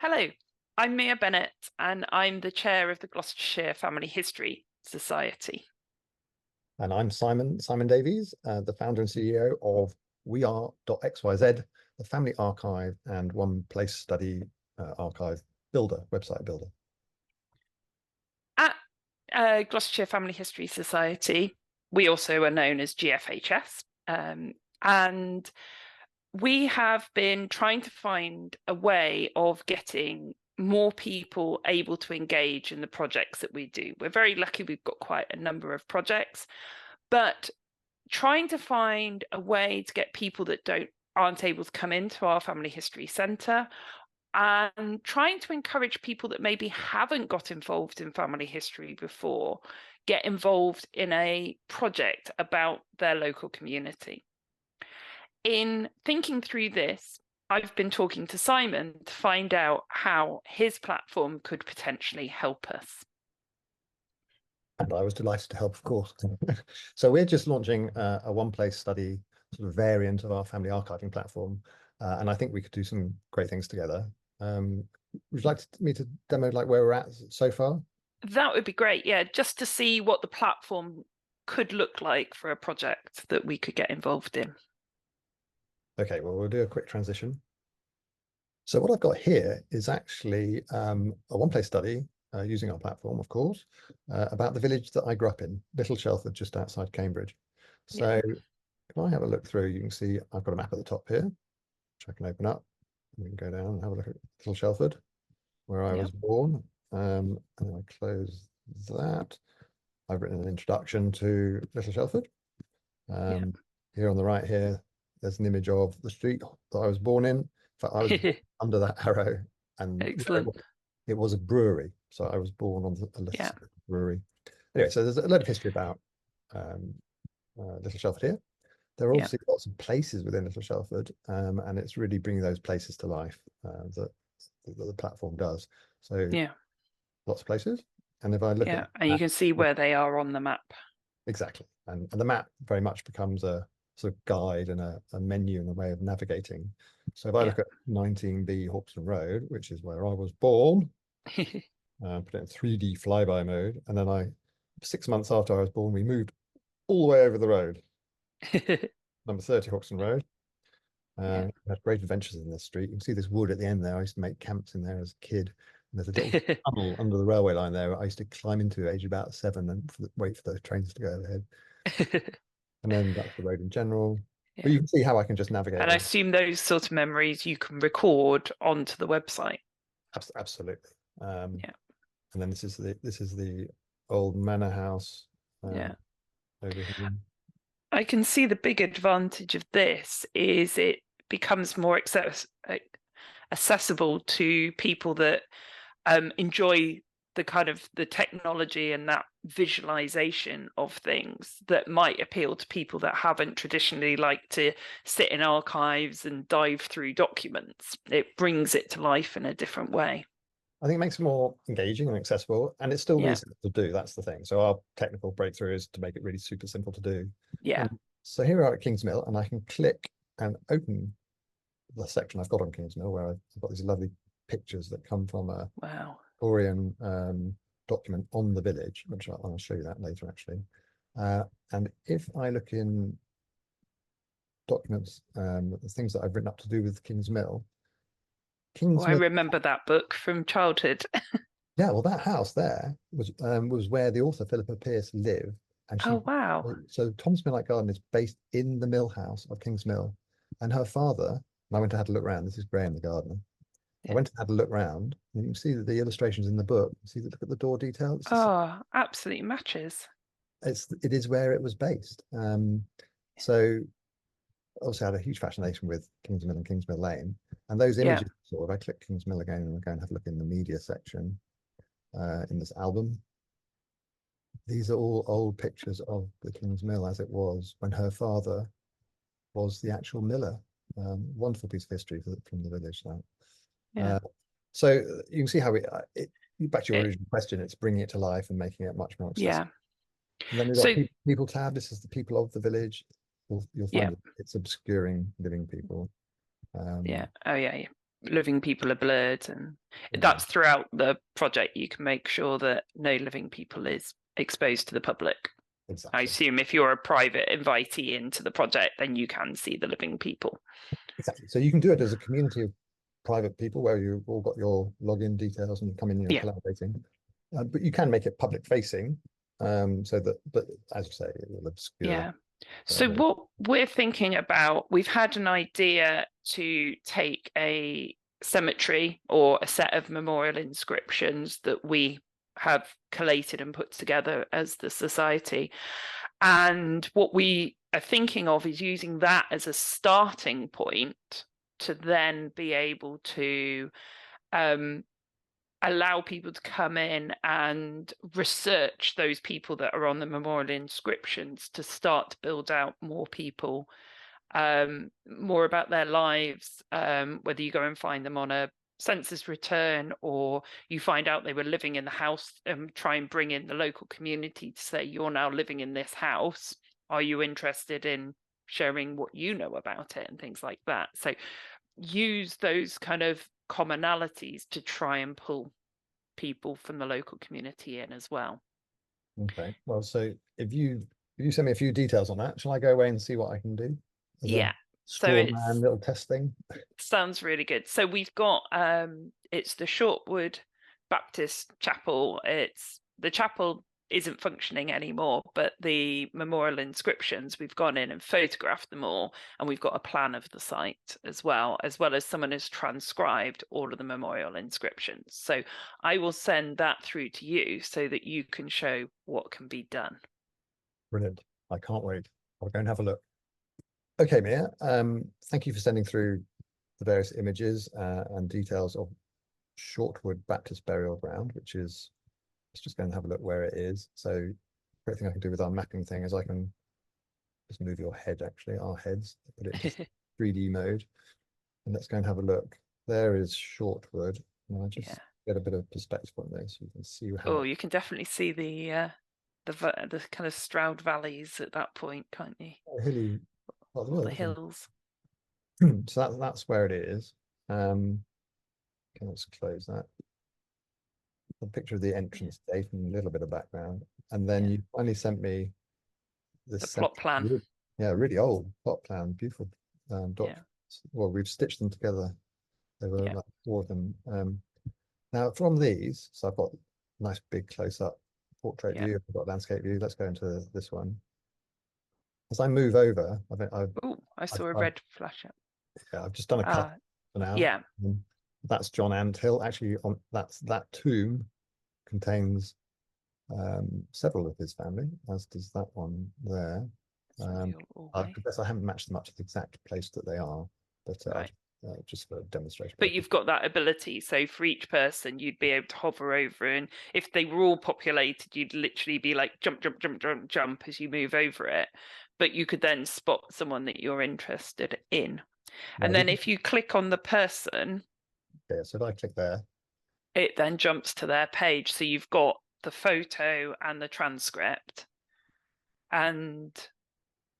Hello, I'm Mia Bennett and I'm the chair of the Gloucestershire Family History Society. And I'm Simon Davies, the founder and CEO of WeAre.xyz, the family archive and one place study archive builder, website builder. At Gloucestershire Family History Society, we also are known as GFHS, and we have been trying to find a way of getting more people able to engage in the projects that we do. We're very lucky we've got quite a number of projects, but trying to find a way to get people that aren't able to come into our family history centre, and trying to encourage people that maybe haven't got involved in family history before get involved in a project about their local community. In thinking through this, I've been talking to Simon to find out how his platform could potentially help us. And I was delighted to help, of course. So we're just launching a one-place study sort of variant of our family archiving platform. And I think we could do some great things together. Would you like me to demo like where we're at so far? That would be great, yeah, just to see what the platform could look like for a project that we could get involved in. Okay, well, we'll do a quick transition. So what I've got here is actually a one-place study using our platform, of course, about the village that I grew up in, Little Shelford, just outside Cambridge. So if I have a look through, you can see I've got a map at the top here, which I can open up. We can go down and have a look at Little Shelford, where I was born. And then I close that. I've written an introduction to Little Shelford. Here on the right here, there's an image of the street that I was born in. In fact, I was under that arrow, and Excellent. it was a brewery. So I was born on a little brewery. Anyway, so there's a lot of history about Little Shelford here. There are obviously lots of places within Little Shelford, and it's really bringing those places to life that the platform does. So lots of places. And if I look at and you can see where they are on the map. Exactly. And the map very much becomes a sort of guide and a menu and a way of navigating. So if I look at 19B Hawkston Road, which is where I was born, put it in 3D flyby mode, and then 6 months after I was born, we moved all the way over the road. Number 30 Hawkston Road. We had great adventures in this street. You can see this wood at the end there. I used to make camps in there as a kid. And there's a little tunnel under the railway line there. I used to climb into at age about 7 and wait for the trains to go overhead. And then that's the road in general. But you can see how I can just navigate. And I assume those sort of memories you can record onto the website. Absolutely. And then this is the old manor house. Over here. I can see the big advantage of this is it becomes more accessible to people that enjoy the kind of the technology and that visualization of things that might appeal to people that haven't traditionally liked to sit in archives and dive through documents. It brings it to life in a different way. I think it makes it more engaging and accessible, and it's still really simple to do. That's the thing. So our technical breakthrough is to make it really super simple to do. So here we are at Kings Mill, and I can click and open the section I've got on Kings Mill, where I've got these lovely pictures that come from a Victorian document on the village, which I'll show you that later, actually. And if I look in documents, the things that I've written up to do with Kings Mill. I remember that book from childhood. Yeah, well, that house there was where the author Philippa Pearce lived. And so Tom's Millite Garden is based in the mill house of Kings Mill. And her father, and I went to have a look around. This is Graham, the gardener. I went and had a look round, and you can see that the illustrations in the book. See that, look at the door detail. Absolutely matches. It is where it was based. So obviously I had a huge fascination with Kings Mill and Kings Mill Lane, and those images. Sort of, I click Kings Mill again, and I go and have a look in the media section in this album. These are all old pictures of the Kings Mill as it was when her father was the actual miller. Wonderful piece of history from the village now. So you can see how back to your original question, it's bringing it to life and making it much more accessible. And then we've got people tab. This is the people of the village. You'll find it's obscuring living people. living people are blurred, and Yeah, that's throughout the project. You can make sure that no living people is exposed to the public. I exactly. assume if you're a private invitee into the project, then you can see the living people. Exactly. So you can do it as a community of private people where you've all got your login details and you come in and you're Yeah. collaborating. But you can make it public facing, so that, but as you say, it will obscure. Yeah. So what we're thinking about, we've had an idea to take a cemetery or a set of memorial inscriptions that we have collated and put together as the society. And what we are thinking of is using that as a starting point to then be able to allow people to come in and research those people that are on the memorial inscriptions to start to build out more people, more about their lives, whether you go and find them on a census return or you find out they were living in the house, and try and bring in the local community to say, you're now living in this house. Are you interested in sharing what you know about it and things like that? So use those kind of commonalities to try and pull people from the local community in as well. Okay. Well, so if you send me a few details on that, shall I go away and see what I can do? As Yeah. So straw it's man little test thing. sounds really good. So we've got it's the Shortwood Baptist Chapel. It's the chapel isn't functioning anymore, but the memorial inscriptions, we've gone in and photographed them all, and we've got a plan of the site as well as someone has transcribed all of the memorial inscriptions. So I will send that through to you so that you can show what can be done. Brilliant. I can't wait. I'll go and have a look. Okay, Mia, thank you for sending through the various images and details of Shortwood Baptist Burial Ground, which is, let's just go and have a look where it is. So great thing I can do with our mapping thing is I can just move your head, actually, our heads, put it into 3D mode. And let's go and have a look. There is Shortwood. And I just get a bit of perspective on this. So you can see how. Oh, you can definitely see the kind of Stroud valleys at that point, can't you? Hilly, all the hills. So that's where it is. Okay, let's close that. A picture of the entrance gate and a little bit of background. And then you finally sent me this the plot plan. Yeah, really old plot plan, beautiful documents. Well, we've stitched them together. There were like 4 of them. Now from these, so I've got a nice big close-up portrait view, I've got landscape view. Let's go into this one. As I move over, I saw a red flash up. Yeah, I've just done a cut for now. Yeah. That's John Anthill. Actually, that tomb contains several of his family, as does that one there. I guess I haven't matched them up to the exact place that they are, but just for demonstration. But you've got that ability. So for each person, you'd be able to hover over, and if they were all populated, you'd literally be like jump, jump, jump, jump, jump as you move over it. But you could then spot someone that you're interested in. And then if you click on the person, so if I click there, it then jumps to their page. So you've got the photo and the transcript, and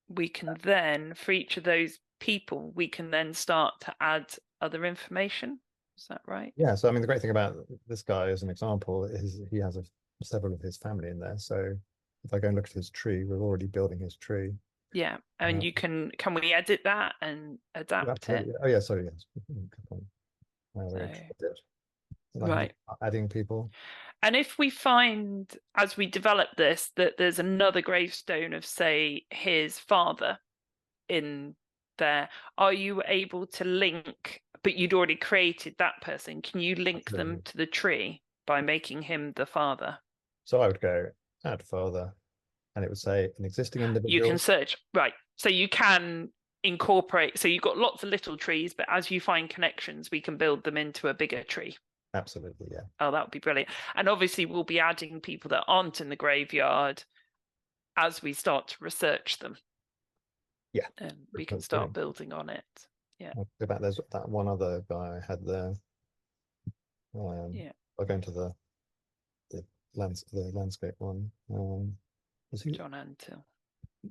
we can then, for each of those people, we can then start to add other information. Is that right? Yeah. So I mean, the great thing about this guy as an example is he has several of his family in there. So if I go and look at his tree, we're already building his tree. Yeah, and you can we edit that and adapt it? Oh yeah, sorry, yes. Right. Adding people. And if we find, as we develop this, that there's another gravestone of, say, his father in there, are you able to link, but you'd already created that person, can you link them to the tree by making him the father? So I would go add father, and it would say an existing individual. You can search, right. So you can incorporate, so you've got lots of little trees, but as you find connections, we can build them into a bigger tree. Absolutely, yeah. Oh, that would be brilliant. And obviously we'll be adding people that aren't in the graveyard as we start to research them. Yeah. And we can start building on it. Yeah. There's that one other guy I had there. I'll go into the landscape one. John Anthill.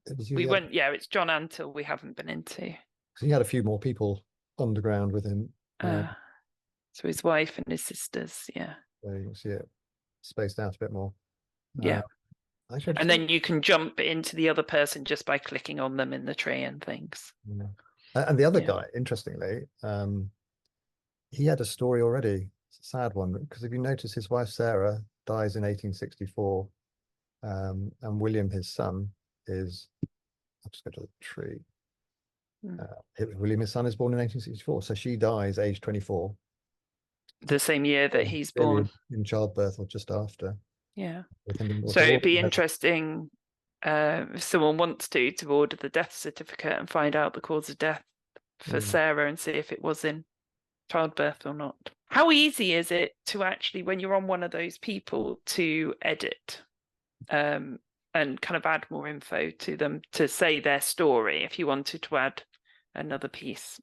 It's John Anthill we haven't been into. He had a few more people underground with him. So his wife and his sisters, yeah. So you can see it spaced out a bit more. Yeah. Actually, And then you can jump into the other person just by clicking on them in the tree and things. yeah. And the other Yeah. guy, interestingly, he had a story already. It's a sad one, because if you notice, his wife Sarah dies in 1864, and William, his son, is. I'll just go to the tree. William, his son, is born in 1864, so she dies age 24. The same year that he's Clearly born. in childbirth or just after. Yeah. With him, So it'd be interesting if someone wants to order the death certificate and find out the cause of death for Sarah and see if it was in childbirth or not. How easy is it to actually, when you're on one of those people, to edit and kind of add more info to them to say their story if you wanted to add another piece?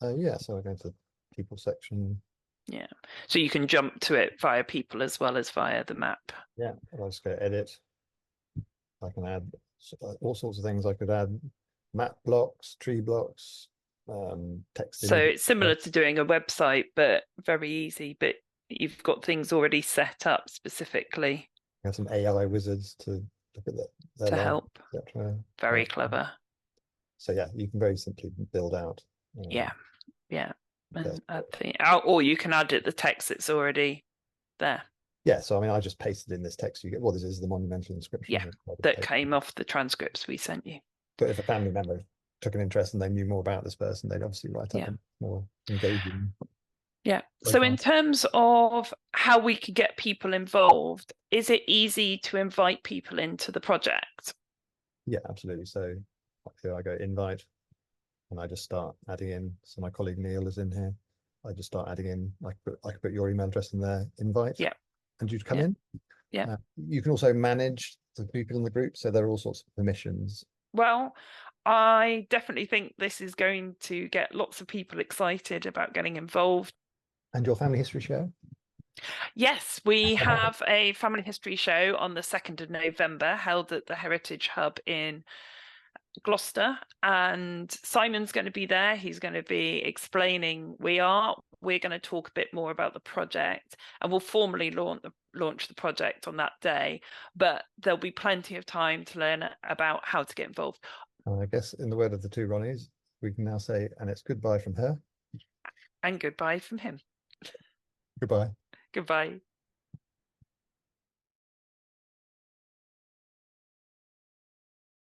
Yeah, so I go to the people section. Yeah, so you can jump to it via people as well as via the map. Yeah, I'll just go edit. I can add all sorts of things. I could add map blocks, tree blocks, text. So it's similar to doing a website, but very easy, but you've got things already set up specifically. You have some AI wizards to look at their to life, help. Very clever. So yeah, you can very simply build out. Yeah. And add the, or you can add it the text that's already there. Yeah, so I mean, I just pasted in this text. You get, well, this is the monumental inscription. Yeah, that came off the transcripts we sent you. But if a family member took an interest and they knew more about this person, they'd obviously write up a more engaging. Yeah. So in terms of how we could get people involved, is it easy to invite people into the project? Yeah, absolutely. So here I go invite, and I just start adding in. So my colleague Neil is in here. I just start adding in. I could put your email address in there. Invite. Yeah. And you'd come in. Yeah. You can also manage the people in the group. So there are all sorts of permissions. Well, I definitely think this is going to get lots of people excited about getting involved. And your family history show? Yes, we have a family history show on the 2nd of November held at the Heritage Hub in Gloucester, and Simon's going to be there. He's going to be explaining WeAre. We're going to talk a bit more about the project, and we'll formally launch the project on that day, but there'll be plenty of time to learn about how to get involved. I guess in the word of the two Ronnies, we can now say, and it's goodbye from her. And goodbye from him. Goodbye. Goodbye.